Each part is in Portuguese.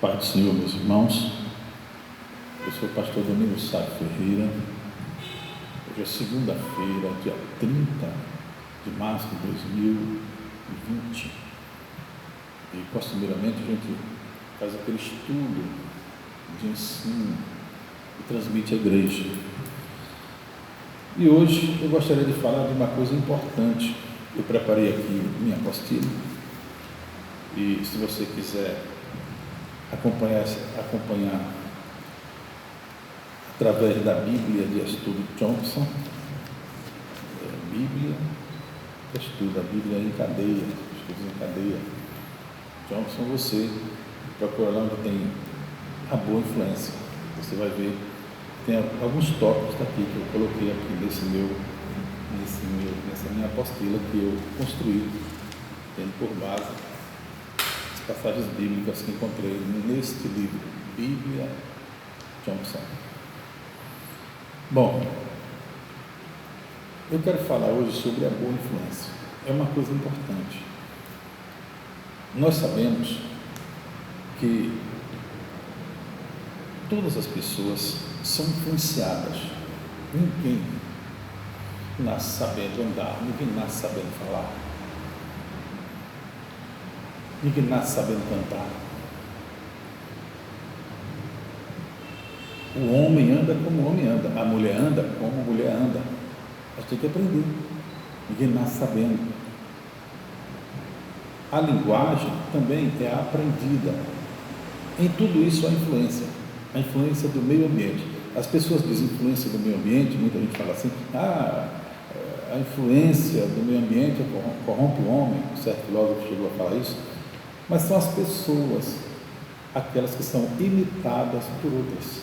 Pai do Senhor, meus irmãos, eu sou o pastor Domingos Sá Ferreira. Hoje é segunda-feira, dia 30 de março de 2020, e costumeiramente a gente faz aquele estudo de ensino e transmite à igreja. E hoje eu gostaria de falar de uma coisa importante. Eu preparei aqui minha apostila, e se você quiser acompanhar através da Bíblia de Estudo Thompson, Bíblia, estuda a Bíblia em cadeia, estudos em cadeia, Thompson, você procura lá onde tem a boa influência, você vai ver, tem alguns tópicos daqui que eu coloquei aqui nessa minha apostila que eu construí, tendo por base as passagens bíblicas que encontrei neste livro, Bíblia Thompson. Bom, eu quero falar hoje sobre a boa influência. É uma coisa importante. Nós sabemos que todas as pessoas são influenciadas. Ninguém nasce sabendo andar, ninguém nasce sabendo falar, ninguém nasce sabendo cantar. O homem anda como o homem anda, a mulher anda como a mulher anda. A gente tem que aprender. Ninguém nasce sabendo. A linguagem também é aprendida. Em tudo isso há influência. A influência do meio ambiente. As pessoas dizem influência do meio ambiente, muita gente fala assim, a influência do meio ambiente corrompe o homem. Um certo filósofo chegou a falar isso. Mas são as pessoas, aquelas que são imitadas por outras.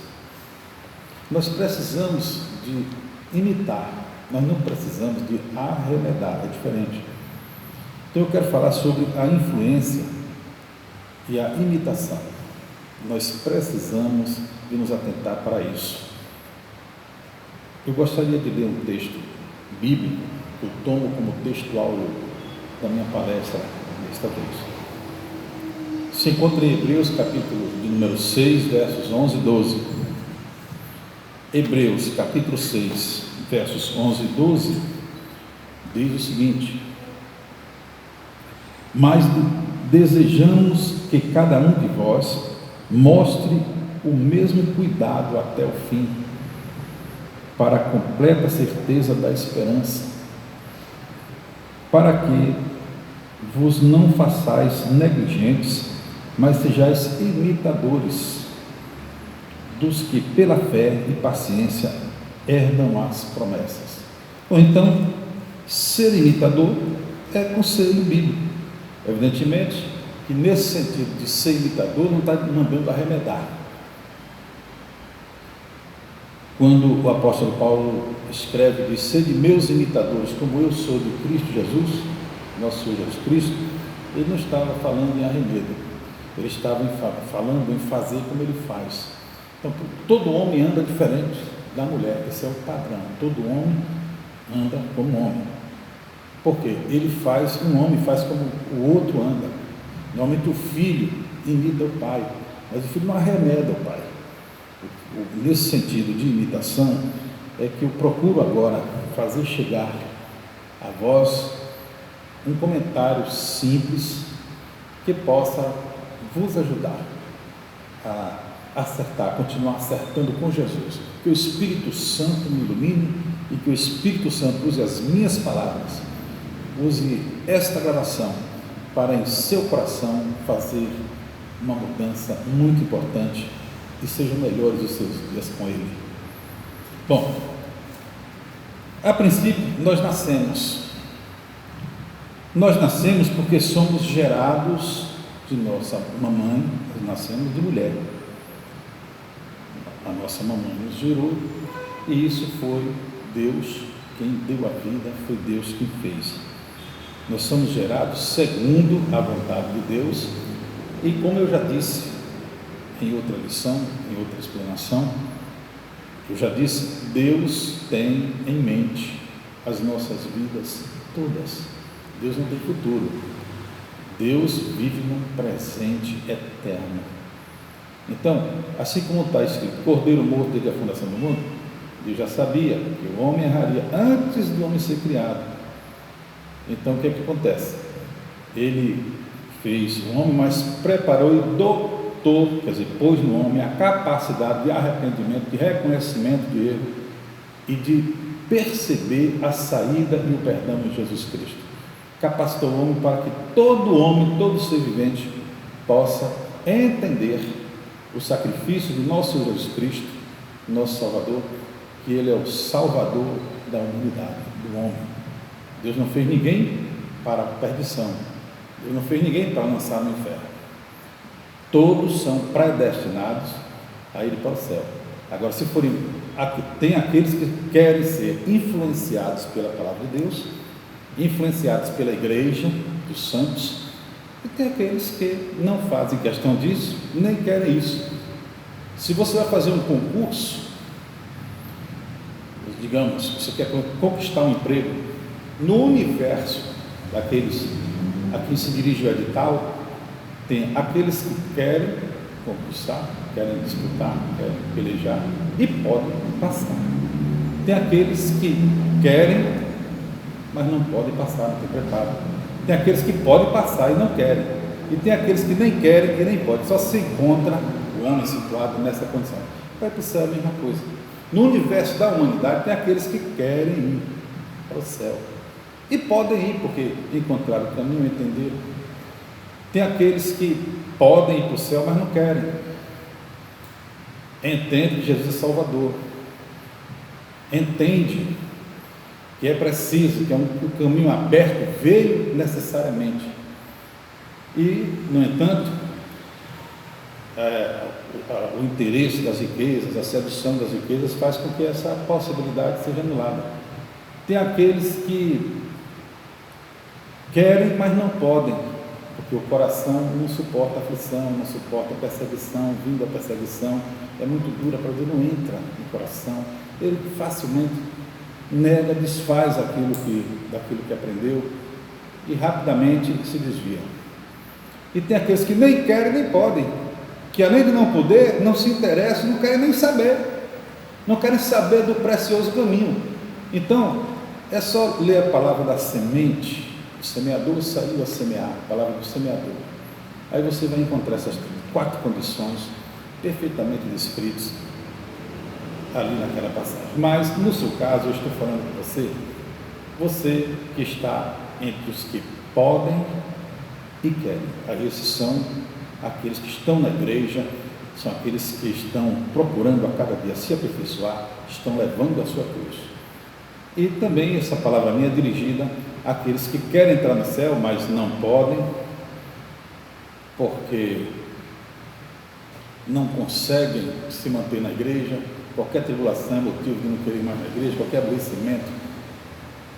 Nós precisamos de imitar, nós não precisamos de arremedar, é diferente. Então eu quero falar sobre a influência e a imitação. Nós precisamos de nos atentar para isso. Eu gostaria de ler um texto bíblico, que eu tomo como textual da minha palestra desta vez. Se encontra em Hebreus, capítulo de número 6, versos 11 e 12. Hebreus, capítulo 6, versos 11 e 12, diz o seguinte: mas desejamos que cada um de vós mostre o mesmo cuidado até o fim, para a completa certeza da esperança, para que vos não façais negligentes, mas sejais imitadores dos que pela fé e paciência herdam as promessas. Ou então, ser imitador é conselho bíblico. Evidentemente que nesse sentido de ser imitador não está mandando arremedar. Quando o apóstolo Paulo escreve de ser de meus imitadores, como eu sou de Cristo Jesus, nosso Senhor Jesus Cristo, ele não estava falando em arremedo, ele estava falando em fazer como ele faz. Então, todo homem anda diferente da mulher, esse é o padrão. Todo homem anda como homem. Por quê? Um homem faz como o outro anda. Normalmente o filho imita o pai, mas o filho não arremeda o pai. Nesse sentido de imitação, é que eu procuro agora fazer chegar a vós um comentário simples que possa vos ajudar a acertar, continuar acertando com Jesus. Que o Espírito Santo me ilumine e que o Espírito Santo use as minhas palavras, use esta gravação para em seu coração fazer uma mudança muito importante e sejam melhores os seus dias com Ele. Bom, a princípio nós nascemos porque somos gerados de nossa mamãe, nós nascemos de mulher. A nossa mamãe nos gerou, e isso foi Deus quem deu a vida, foi Deus quem fez. Nós somos gerados segundo a vontade de Deus, e como eu já disse em outra lição, em outra explanação, eu já disse, Deus tem em mente as nossas vidas todas. Deus não tem futuro. Deus vive num presente eterno. Então, assim como está escrito, Cordeiro morto desde a fundação do mundo, Deus já sabia que o homem erraria antes do homem ser criado. Então, o que é que acontece? Ele fez o homem, mas preparou e dotou, quer dizer, pôs no homem a capacidade de arrependimento, de reconhecimento de erro e de perceber a saída e o perdão de Jesus Cristo. Capacitou o homem para que todo homem, todo ser vivente possa entender o sacrifício de nosso Senhor Jesus Cristo, nosso Salvador, que Ele é o Salvador da humanidade, do homem. Deus não fez ninguém para a perdição, Deus não fez ninguém para lançar no inferno. Todos são predestinados a ir para o céu. Agora, se forem, tem aqueles que querem ser influenciados pela palavra de Deus, influenciados pela igreja dos santos, e tem aqueles que não fazem questão disso, nem querem isso. Se você vai fazer um concurso, digamos, você quer conquistar um emprego, no universo daqueles a quem se dirige o edital, tem aqueles que querem conquistar, querem disputar, querem pelejar e podem passar. Tem aqueles que querem, mas não podem passar, não tem preparo. Tem aqueles que podem passar e não querem. E tem aqueles que nem querem e nem podem. Só se encontra o homem situado nessa condição. Vai para o céu a mesma coisa. No universo da humanidade tem aqueles que querem ir para o céu. E podem ir porque encontraram o caminho, entenderam. Tem aqueles que podem ir para o céu, mas não querem. Entende que Jesus é Salvador. Entende que é preciso, que o caminho aberto veio necessariamente. E, no entanto, o interesse das riquezas, a sedução das riquezas faz com que essa possibilidade seja anulada. Tem aqueles que querem, mas não podem, porque o coração não suporta a aflição, não suporta a perseguição, vindo a perseguição é muito dura para ele, não entra no coração, ele facilmente nega, desfaz daquilo que aprendeu e rapidamente se desvia. E tem aqueles que nem querem nem podem, que além de não poder, não se interessam, não querem nem saber, não querem saber do precioso caminho. Então, é só ler a palavra da semente. O semeador saiu a semear, a palavra do semeador. Aí você vai encontrar essas 4 condições perfeitamente descritas ali naquela passagem. Mas no seu caso, eu estou falando com você que está entre os que podem e querem. Aí esses são aqueles que estão na igreja, são aqueles que estão procurando a cada dia se aperfeiçoar, estão levando a sua cruz. E também essa palavra minha é dirigida àqueles que querem entrar no céu, mas não podem, porque não conseguem se manter na igreja, qualquer tribulação é motivo de não querer mais na igreja, qualquer aborrecimento,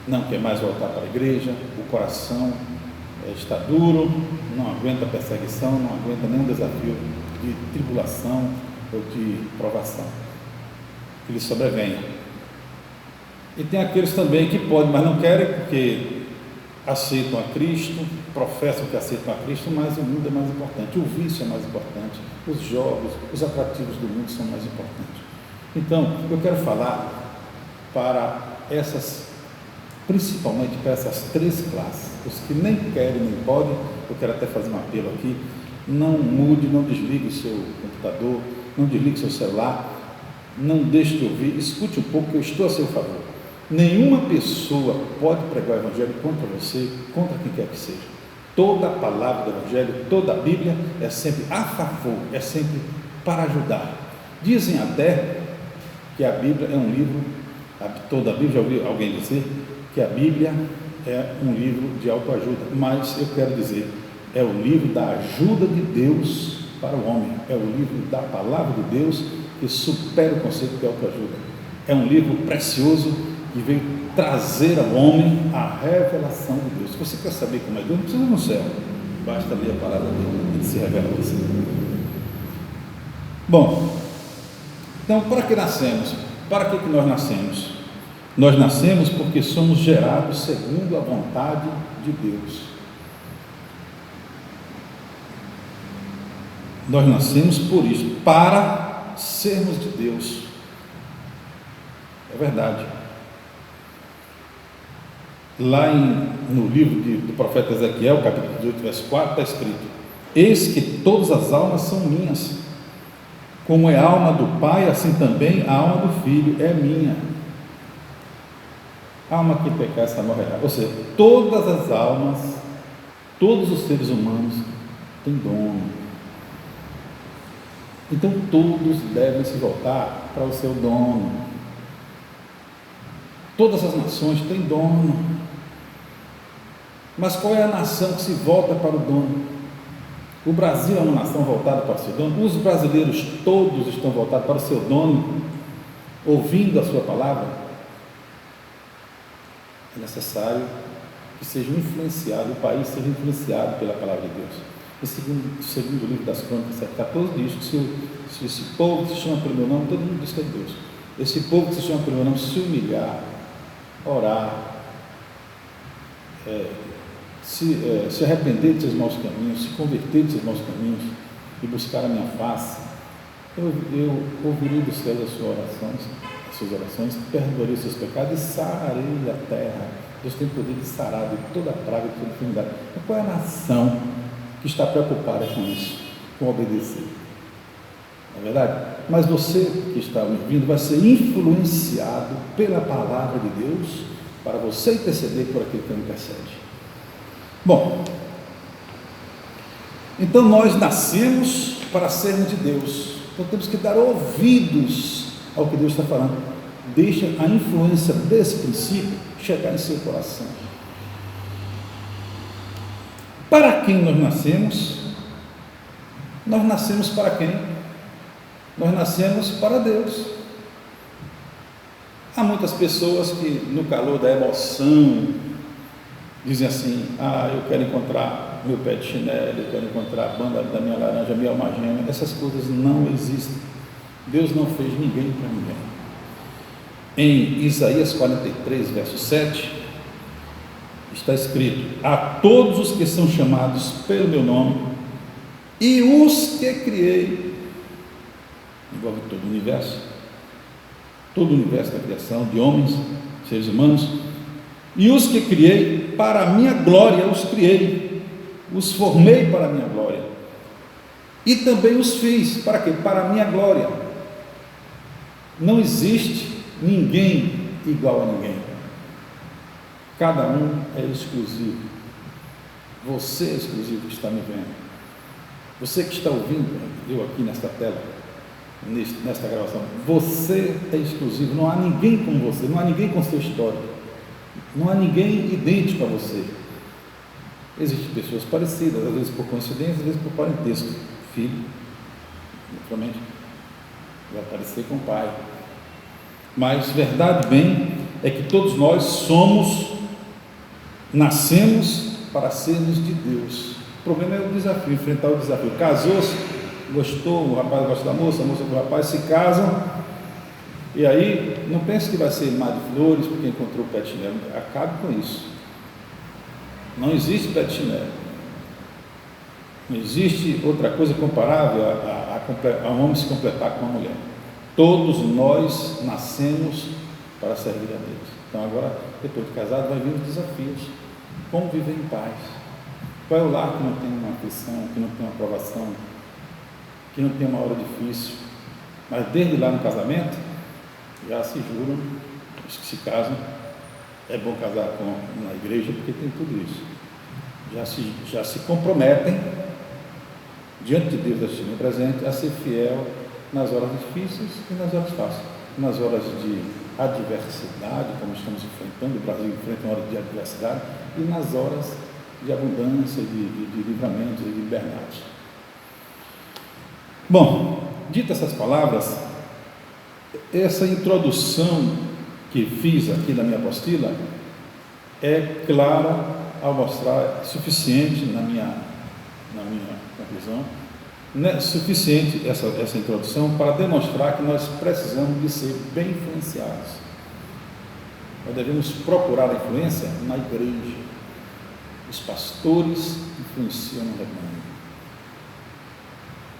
não quer mais voltar para a igreja, o coração está duro, não aguenta perseguição, não aguenta nenhum desafio de tribulação ou de provação que lhe sobrevenha. E tem aqueles também que podem, mas não querem, porque aceitam a Cristo, professam que aceitam a Cristo, mas o mundo é mais importante, o vício é mais importante, os jogos, os atrativos do mundo são mais importantes. Então, eu quero falar para principalmente para essas 3 classes, os que nem querem nem podem. Eu quero até fazer um apelo aqui: não mude, não desligue o seu computador, não desligue o seu celular, não deixe de ouvir, escute um pouco, que eu estou a seu favor. Nenhuma pessoa pode pregar o Evangelho contra você, contra quem quer que seja. Toda a palavra do Evangelho, toda a Bíblia é sempre a favor, é sempre para ajudar. Dizem até que a Bíblia é um livro, toda a Bíblia, já ouvi alguém dizer que a Bíblia é um livro de autoajuda, mas eu quero dizer, é o livro da ajuda de Deus para o homem, é o livro da palavra de Deus que supera o conceito de autoajuda. É um livro precioso que veio trazer ao homem a revelação de Deus. Se você quer saber como é Deus, não precisa ir no céu, basta ler a palavra dele, ele se revela a você. Bom, então, para que nascemos? Para que nós nascemos? Nós nascemos porque somos gerados segundo a vontade de Deus. Nós nascemos por isso, para sermos de Deus. É verdade. Lá no livro do profeta Ezequiel, capítulo 18, verso 4, está escrito: eis que todas as almas são minhas, como é a alma do Pai, assim também a alma do Filho é minha. A alma que pecar, essa morrerá. Ou seja, todas as almas, todos os seres humanos têm dono. Então todos devem se voltar para o seu dono. Todas as nações têm dono. Mas qual é a nação que se volta para o dono? O Brasil é uma nação voltada para o seu dono. Os brasileiros todos estão voltados para o seu dono, ouvindo a sua palavra. É necessário que seja influenciado, o país seja influenciado pela palavra de Deus. O segundo livro das Crônicas, 7,14 diz que se esse povo que se chama pelo meu nome, todo mundo diz que é Deus, esse povo que se chama pelo meu nome se humilhar, orar, se arrepender de seus maus caminhos, se converter de seus maus caminhos e buscar a minha face, eu ouvirei dos céus as suas orações, perdoarei os seus pecados e sararei a terra. Deus tem poder de sarar de toda praga e toda enfermidade. Então, qual é a nação que está preocupada com isso, com obedecer? Não é verdade? Mas você que está ouvindo vai ser influenciado pela palavra de Deus para você interceder por aquele que não intercede. Bom, então nós nascemos para sermos de Deus, então temos que dar ouvidos ao que Deus está falando. Deixa a influência desse princípio chegar em seu coração. Para quem nós nascemos? Nós nascemos para quem? Nós nascemos para Deus. Há muitas pessoas que no calor da emoção dizem assim: eu quero encontrar meu pé de chinelo, eu quero encontrar a banda da minha laranja, a minha alma gêmea. Essas coisas não existem. Deus não fez ninguém para ninguém. Em Isaías 43, verso 7, está escrito: a todos os que são chamados pelo meu nome, e os que criei, envolve todo o universo da criação, de homens, seres humanos, e os que criei, para a minha glória os criei, os formei para a minha glória, e também os fiz, para quê? Para a minha glória. Não existe ninguém igual a ninguém, cada um é exclusivo. Você é exclusivo que está me vendo, você que está ouvindo eu aqui nesta tela, nesta gravação, você é exclusivo, não há ninguém como você, não há ninguém com sua história, não há ninguém idêntico a você. Existem pessoas parecidas, às vezes por coincidência, às vezes por parentesco. Filho, naturalmente, vai parecer com o pai, mas verdade bem é que todos nós nascemos para sermos de Deus. O problema é o desafio, enfrentar o desafio. Casou-se, gostou, o rapaz gosta da moça, a moça do rapaz, se casam, e aí não pense que vai ser mar de flores porque encontrou o pé de chinelo. Acabe com isso. Não existe pé de chinelo, não existe outra coisa comparável a um homem se completar com uma mulher. Todos nós nascemos para servir a Deus. Então agora, depois de casado, vai vir os desafios. Como viver em paz? Qual é o lar que não tem uma aflição, que não tem uma provação, que não tem uma hora difícil? Mas desde lá no casamento, já se juram, os que se casam, é bom casar na igreja porque tem tudo isso. Já se comprometem diante de Deus, assim, presente, a ser fiel nas horas difíceis e nas horas fáceis, nas horas de adversidade, como estamos enfrentando, o Brasil enfrenta uma hora de adversidade, e nas horas de abundância, de livramento e de liberdade. Bom, ditas essas palavras, essa introdução que fiz aqui na minha apostila é clara ao mostrar, suficiente na minha conclusão, é suficiente essa introdução para demonstrar que nós precisamos de ser bem influenciados. Nós devemos procurar a influência na igreja. Os pastores influenciam no rebanho.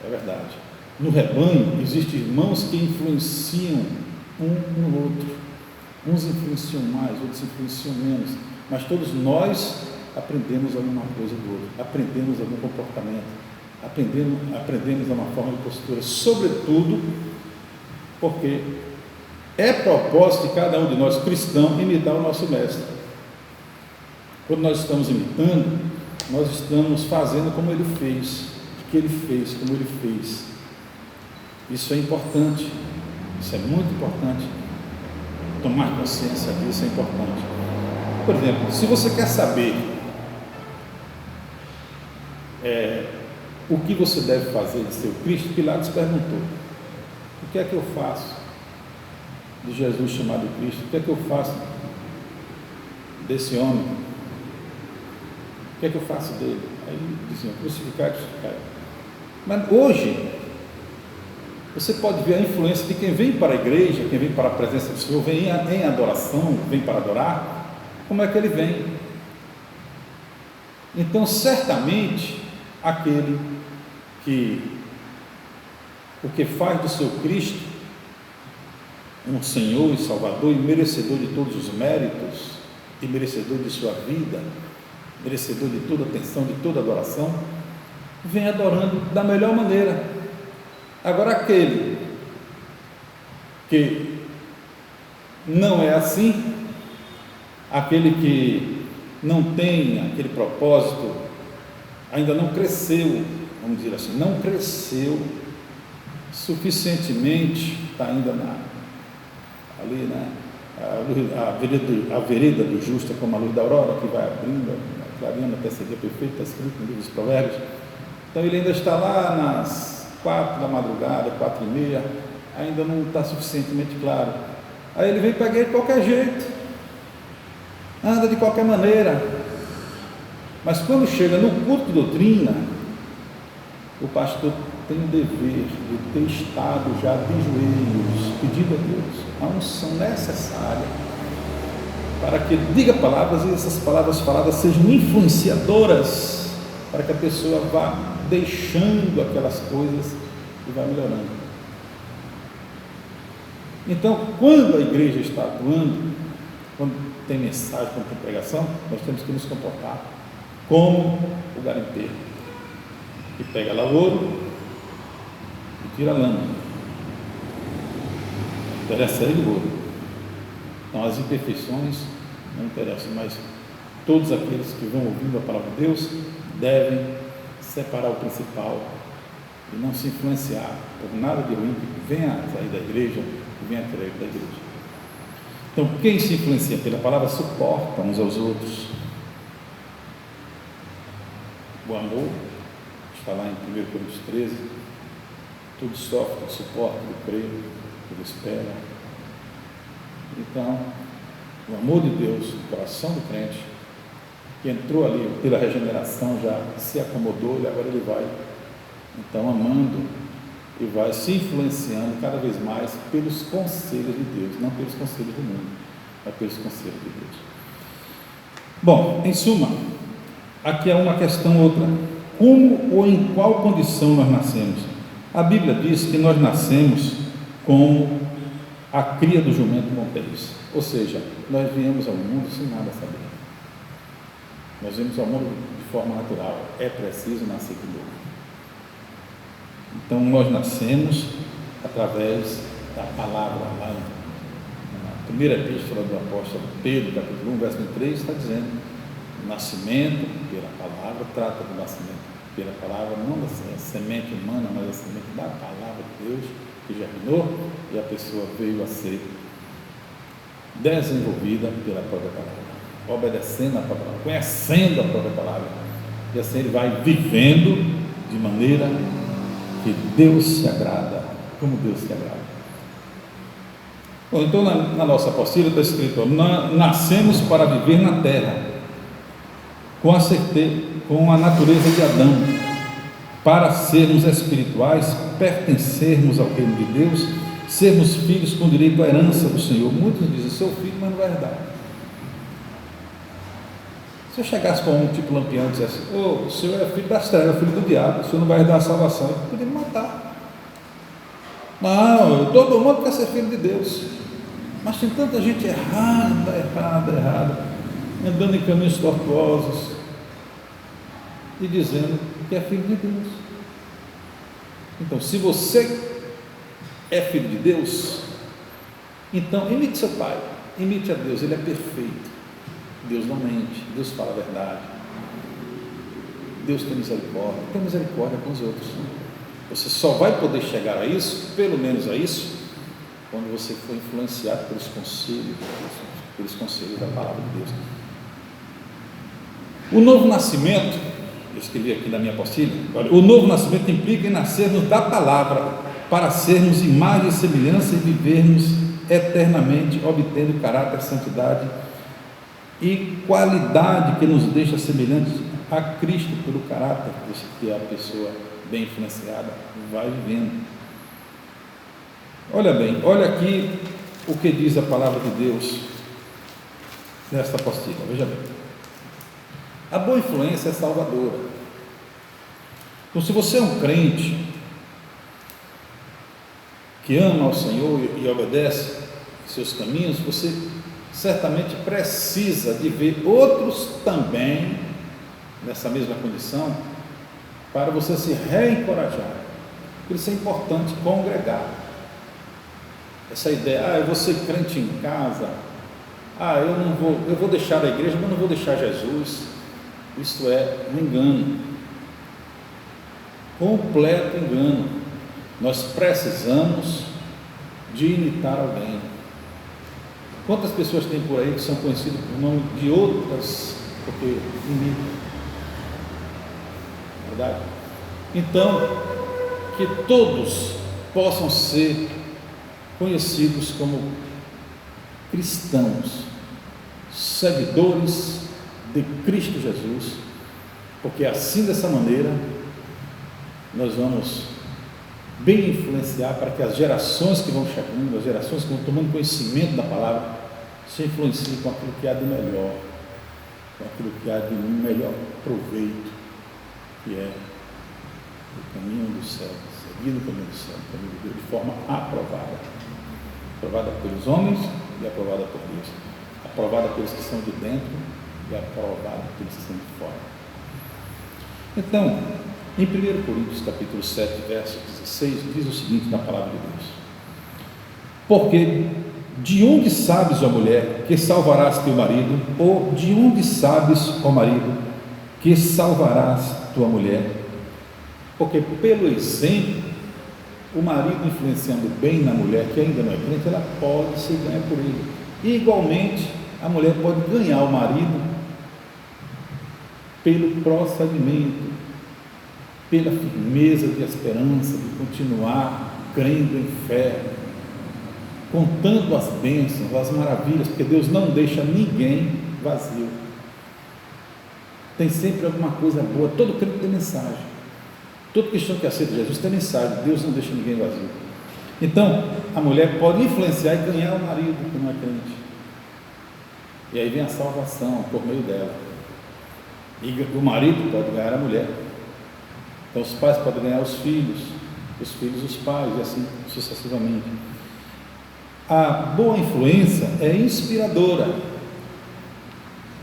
é verdade. No rebanho existem irmãos que influenciam um no outro. Uns influenciam mais, outros influenciam menos, mas todos nós aprendemos alguma coisa do outro, aprendemos algum comportamento, aprendemos uma forma de postura, sobretudo porque é propósito de cada um de nós cristãos imitar o nosso mestre. Quando nós estamos imitando, nós estamos fazendo como ele fez, o que ele fez, como ele fez. Isso é importante, isso é muito importante. Tomar consciência disso é importante. Por exemplo, se você quer saber o que você deve fazer de seu Cristo, Pilatos perguntou: o que é que eu faço de Jesus chamado Cristo? O que é que eu faço desse homem? O que é que eu faço dele? Aí diziam: crucificar. Mas hoje você pode ver a influência de quem vem para a igreja, quem vem para a presença do Senhor, vem em adoração, vem para adorar. Como é que ele vem? Então, certamente, aquele que o que faz do seu Cristo um Senhor e Salvador e merecedor de todos os méritos e merecedor de sua vida, merecedor de toda atenção, de toda adoração, vem adorando da melhor maneira. Agora, aquele que não é assim, aquele que não tem aquele propósito, ainda não cresceu, vamos dizer assim, não cresceu suficientemente, está ainda ali, né? A vereda do justo é como a luz da aurora, que vai abrindo, clareando até ser dia perfeito, está escrito no livro dos Provérbios. Então ele ainda está lá nas 4 da madrugada, 4h30, ainda não está suficientemente claro. Aí ele vem pegar de qualquer jeito, anda de qualquer maneira, mas quando chega no culto de doutrina, o pastor tem o dever de ter estado já de joelhos, pedindo a Deus a unção necessária para que ele diga palavras e essas palavras faladas sejam influenciadoras, para que a pessoa vá deixando aquelas coisas e vá melhorando. Então, quando a igreja está atuando, quando tem mensagem, quando tem pregação, nós temos que nos comportar como o garimpeiro, que pega lá o ouro e tira a lama. Interessa a ele o ouro. Então, as imperfeições não interessam, mas todos aqueles que vão ouvindo a palavra de Deus devem separar o principal e não se influenciar por nada de ruim que venha a sair da igreja, que venha a querer da igreja. Então, quem se influencia pela palavra suporta uns aos outros. O amor, está lá em 1 Coríntios 13, tudo sofre, tudo suporta, tudo crê, tudo espera. Então, o amor de Deus no coração do crente, que entrou ali pela regeneração, já se acomodou e agora ele vai, então, amando e vai se influenciando cada vez mais pelos conselhos de Deus, não pelos conselhos do mundo, mas pelos conselhos de Deus. Bom, em suma, aqui é uma questão outra: como ou em qual condição nós nascemos? A Bíblia diz que nós nascemos como a cria do jumento montês, ou seja, nós viemos ao mundo sem nada saber. Nós viemos ao mundo de forma natural, é preciso nascer de novo. Então nós nascemos através da palavra. Lá na primeira epístola do apóstolo Pedro, capítulo 1, verso 3, está dizendo: o nascimento pela palavra, trata do nascimento pela palavra, não da semente humana, mas a semente da palavra de Deus, que germinou e a pessoa veio a ser desenvolvida pela própria palavra, obedecendo a própria palavra, conhecendo a própria palavra, e assim ele vai vivendo de maneira que Deus se agrada, como Deus se agrada. Bom, então na nossa apostila está escrito: nascemos para viver na terra, com a natureza de Adão, para sermos espirituais, pertencermos ao reino de Deus, sermos filhos com direito à herança do Senhor. Muitos dizem: sou filho, mas não vai herdar. Se eu chegasse com um tipo lampião e dissesse: "Ô, o senhor é filho das trevas, filho do diabo, o senhor não vai dar a salvação", ele podia me matar. Não, todo mundo quer ser filho de Deus, mas tem tanta gente errada, andando em caminhos tortuosos e dizendo que é filho de Deus. Então, se você é filho de Deus, então imite seu pai, imite a Deus, ele é perfeito. Deus não mente, Deus fala a verdade, Deus tem misericórdia com os outros. Você só vai poder chegar a isso, pelo menos a isso, quando você for influenciado pelos conselhos da palavra de Deus. O novo nascimento, eu escrevi aqui na minha apostila, o novo nascimento implica em nascermos da palavra, para sermos imagem e semelhança e vivermos eternamente, obtendo caráter, santidade e qualidade que nos deixa semelhantes a Cristo pelo caráter que a pessoa bem influenciada vai vivendo. Olha bem, olha aqui o que diz a palavra de Deus nesta apostila, veja bem. A boa influência é salvadora. Então, se você é um crente que ama ao Senhor e obedece seus caminhos, você certamente precisa de ver outros também nessa mesma condição, para você se reencorajar. Por isso é importante congregar. Essa ideia, eu vou ser crente em casa, eu vou deixar a igreja, mas não vou deixar Jesus. Isso é um engano, completo engano. Nós precisamos de imitar alguém. Quantas pessoas tem por aí que são conhecidas por nome de outras, porque imitam, verdade? Então, que todos possam ser conhecidos como cristãos, seguidores de Cristo Jesus, porque assim, dessa maneira, nós vamos bem influenciar para que as gerações que vão chegando, as gerações que vão tomando conhecimento da palavra, se influenciem com aquilo que há de melhor, com aquilo que há de melhor proveito, que é o caminho do céu, seguir o caminho do céu, o caminho de Deus, de forma aprovada pelos homens e aprovada por Deus, aprovada pelos que são de dentro e aprovada pelos que são de fora. Então, em 1 Coríntios capítulo 7, verso 16, diz o seguinte na palavra de Deus: porque de onde sabes, ó mulher, que salvarás teu marido? Ou de onde sabes, ó marido, que salvarás tua mulher? Porque pelo exemplo, o marido influenciando bem na mulher que ainda não é crente, ela pode se ganhar por ele. E igualmente, a mulher pode ganhar o marido pelo procedimento, pela firmeza de esperança, de continuar crendo em fé, contando as bênçãos, as maravilhas, porque Deus não deixa ninguém vazio. Tem sempre alguma coisa boa. Todo crente tem mensagem. Todo cristão que aceita Jesus tem mensagem. Deus não deixa ninguém vazio. Então, a mulher pode influenciar e ganhar o marido que não é crente. E aí vem a salvação por meio dela. E o marido pode ganhar a mulher. Então, os pais podem ganhar os filhos os pais, e assim sucessivamente. A boa influência é inspiradora.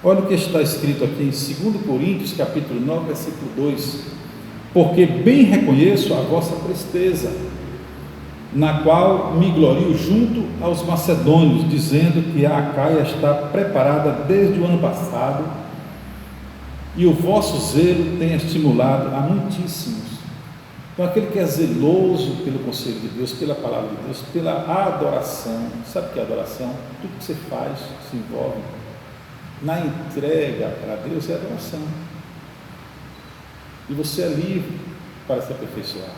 Olha o que está escrito aqui em 2 Coríntios, capítulo 9, versículo 2: porque bem reconheço a vossa presteza, na qual me glorio junto aos macedônios, dizendo que a Acaia está preparada desde o ano passado, e o vosso zelo tem estimulado a muitíssimos. Então, aquele que é zeloso pelo conselho de Deus, pela palavra de Deus, pela adoração. Sabe o que é adoração? Tudo que você faz se envolve na entrega para Deus, é adoração. E você é livre para se aperfeiçoar.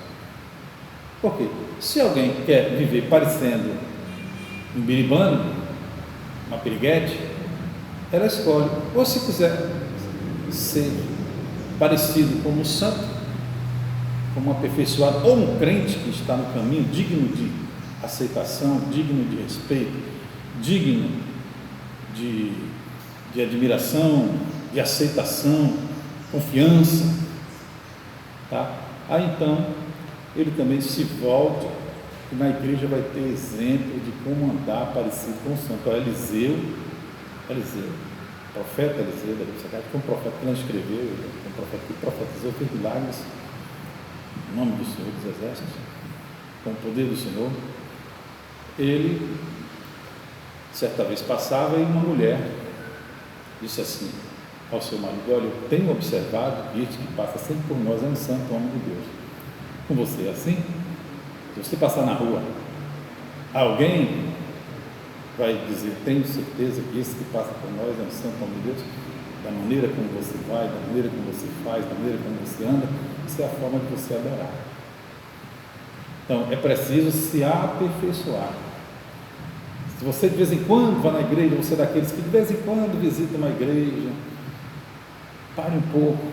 Por quê? Se alguém quer viver parecendo um biribano, uma piriguete, ela escolhe. Ou se quiser ser parecido como um santo, como um aperfeiçoado, ou um crente que está no caminho, digno de aceitação, digno de respeito, digno de admiração, de aceitação, confiança, tá? Aí então ele também se volta e na igreja vai ter exemplo de como andar parecido com o santo. Eliseu, profeta Eliseu, foi um profeta que não escreveu, um profeta que profetizou, fez milagres em nome do Senhor dos Exércitos, com o poder do Senhor. Ele, certa vez passava e uma mulher disse assim ao seu marido: olha, eu tenho observado que este que passa sempre por nós é um santo homem de Deus. Com você é assim? Se você passar na rua, alguém vai dizer: tenho certeza que esse que passa por nós é um santo homem de Deus? Da maneira como você vai, da maneira como você faz, da maneira como você anda, isso é a forma de você adorar. Então é preciso se aperfeiçoar. Se você de vez em quando vai na igreja, você é daqueles que de vez em quando visita uma igreja, pare um pouco,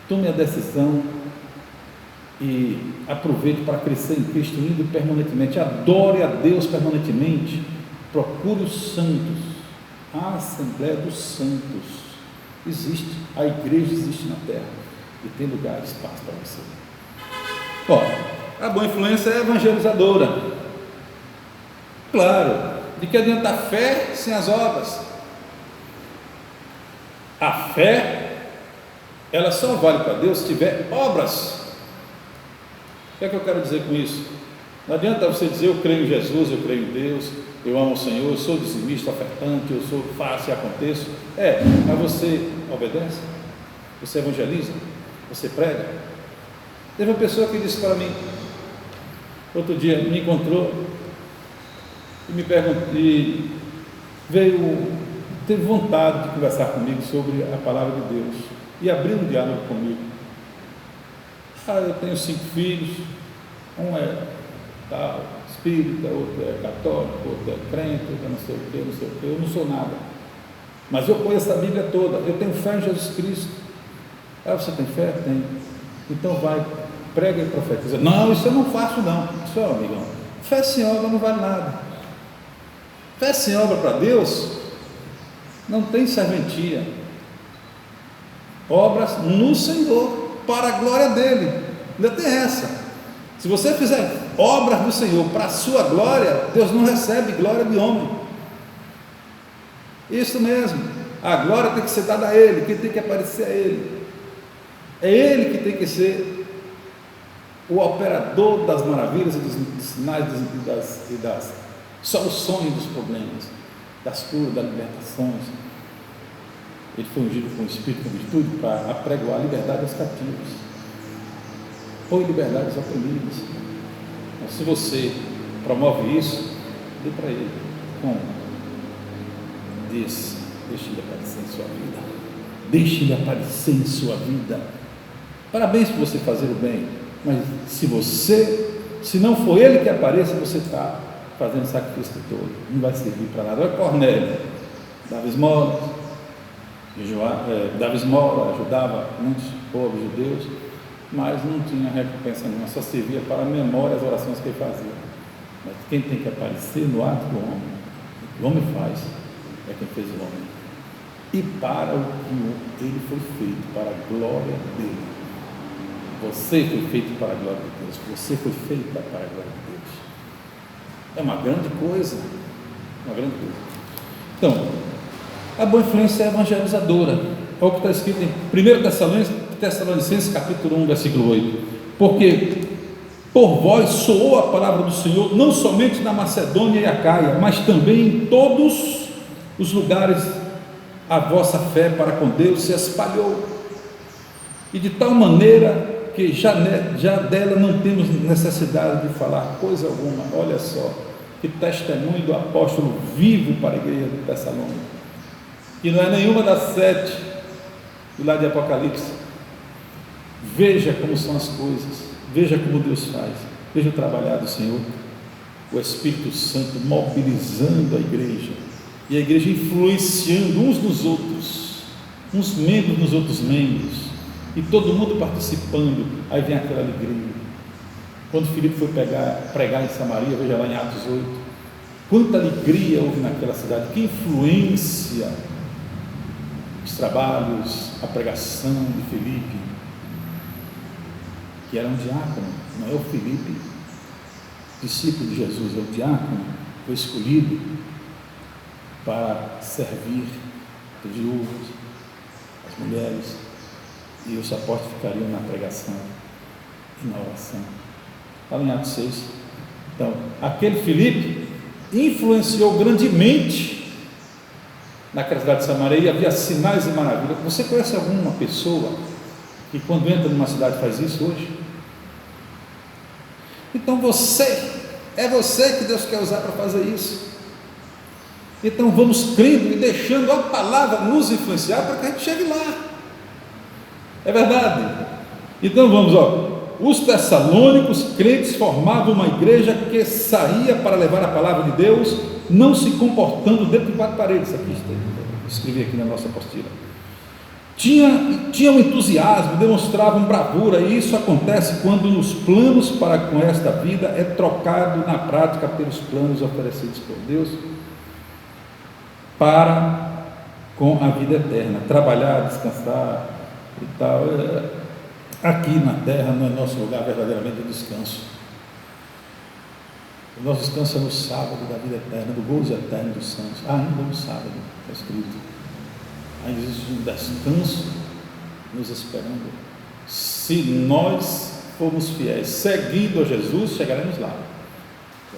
tome a decisão e aproveite para crescer em Cristo, indo permanentemente, adore a Deus permanentemente, procure os santos, a Assembleia dos Santos existe, a igreja existe na terra e tem lugar e espaço para você. Bom, a boa influência é evangelizadora. Claro, de que adianta a fé sem as obras? A fé, ela só vale para Deus se tiver obras. O que é que eu quero dizer com isso? Não adianta você dizer: eu creio em Jesus, eu creio em Deus, eu amo o Senhor, eu sou dizimista, ofertante, eu sou, faço e aconteço. Mas você obedece? Você evangeliza? Você prega? Teve uma pessoa que disse para mim, outro dia, me encontrou e me perguntou, e teve vontade de conversar comigo sobre a palavra de Deus e abrir um diálogo comigo. Eu tenho 5 filhos, um é tal, espírita, outro é católico, outro é crente, outro é não sei o que, eu não sou nada, mas eu conheço a Bíblia toda, eu tenho fé em Jesus Cristo. Você tem fé? Tem. Então vai, prega e profetiza. Não, isso eu não faço não. Isso é, amigão, fé sem obra não vale nada. Fé sem obra para Deus não tem serventia. Obras no Senhor, para a glória dele. Ainda tem essa. Se você fizer obras do Senhor para a sua glória, Deus não recebe glória de homem. Isso mesmo. A glória tem que ser dada a Ele. Quem tem que aparecer é Ele. É Ele que tem que ser o operador das maravilhas e dos sinais e das soluções dos problemas, das curas, das libertações. Ele foi ungido com o Espírito, com virtude, para apregoar a liberdade aos cativos, põe liberdade aos oprimidos. Então, se você promove isso, dê para ele. Como? Deixe ele aparecer em sua vida. Deixe ele aparecer em sua vida. Parabéns por você fazer o bem, mas se não for ele que apareça, você está fazendo sacrifício todo, não vai servir para nada. Olha Cornélio, dava esmolas, ajudava muitos povos judeus, mas não tinha recompensa nenhuma, só servia para a memória as orações que ele fazia. Mas quem tem que aparecer no ato do homem, o que o homem faz, é quem fez o homem, e para o que ele foi feito, para a glória dele. Você foi feito para a glória de Deus, você foi feito para a glória de Deus. É uma grande coisa, uma grande coisa. Então, a boa influência é evangelizadora. Olha o que está escrito em 1 Tessalonicenses capítulo 1, versículo 8. Porque por vós soou a palavra do Senhor, não somente na Macedônia e Acaia, mas também em todos os lugares a vossa fé para com Deus se espalhou, e de tal maneira que já dela não temos necessidade de falar coisa alguma. Olha só, que testemunho do apóstolo vivo para a igreja de Tessalônica, que não é nenhuma das 7 do lado de Apocalipse. Veja como são as coisas, veja como Deus faz, veja o trabalhar do Senhor, o Espírito Santo mobilizando a igreja, e a igreja influenciando uns nos outros, uns membros nos outros membros, e todo mundo participando. Aí vem aquela alegria. Quando Filipe foi pregar em Samaria, veja lá em Atos 8, quanta alegria houve naquela cidade, que influência. os trabalhos, a pregação de Filipe, que era um diácono, não é o Filipe, discípulo de Jesus, é o diácono, foi escolhido para servir as viúvas, as mulheres, e os apóstolos ficariam na pregação e na oração. Fala em Atos 6. Então, aquele Filipe influenciou grandemente naquela cidade de Samaria, e havia sinais e maravilhas. Você conhece alguma pessoa que quando entra numa cidade faz isso hoje? Então é você que Deus quer usar para fazer isso. Então vamos crendo e deixando a palavra nos influenciar para que a gente chegue lá. É verdade. Então vamos, os tessalônicos crentes formavam uma igreja que saía para levar a palavra de Deus, não se comportando dentro de quatro paredes. Aqui escrevi aqui na nossa apostila. Tinham entusiasmo, demonstravam bravura, e isso acontece quando nos planos para com esta vida é trocado na prática pelos planos oferecidos por Deus para com a vida eterna, trabalhar, descansar e tal. Aqui na terra não é nosso lugar verdadeiramente de descanso. O nosso descanso é no sábado da vida eterna, do gozo eterno dos santos. Ainda no sábado, está escrito. Ainda existe um descanso nos esperando. Se nós formos fiéis, seguindo a Jesus, chegaremos lá.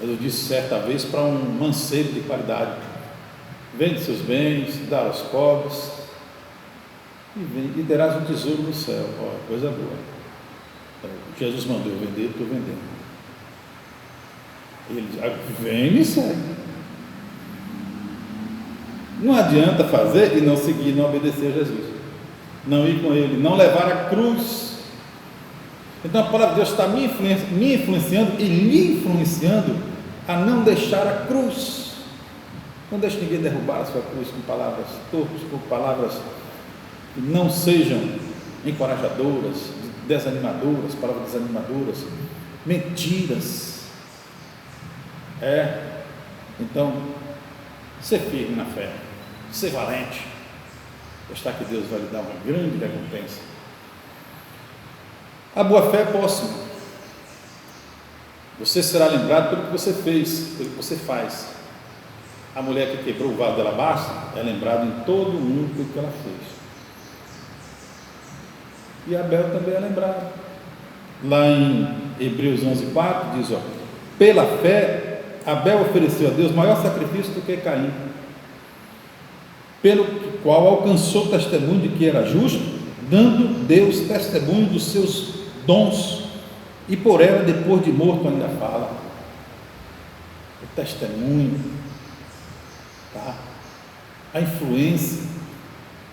Eu disse certa vez para um mancebo de qualidade: vende seus bens, dá aos pobres, e terás um tesouro no céu. Coisa boa. Jesus mandou eu vender, estou vendendo. Ele diz: vem e segue. Não adianta fazer e não seguir, não obedecer a Jesus, não ir com ele, não levar a cruz. Então a palavra de Deus está me influenciando e lhe influenciando a não deixar a cruz. Não deixe ninguém derrubar a sua cruz com palavras torpes, com palavras que não sejam encorajadoras, desanimadoras, palavras desanimadoras, mentiras. Então, ser firme na fé, ser valente, está que Deus vai lhe dar uma grande recompensa. A boa fé é próxima. Você será lembrado pelo que você fez, pelo que você faz. A mulher que quebrou o vaso de alabastro é lembrada em todo mundo pelo que ela fez. E Abel também é lembrado. Lá em Hebreus 11:4 diz: pela fé Abel ofereceu a Deus maior sacrifício do que Caim, pelo qual alcançou testemunho de que era justo, dando Deus testemunho dos seus dons, e por ela, depois de morto, ainda fala. O testemunho, tá? A influência.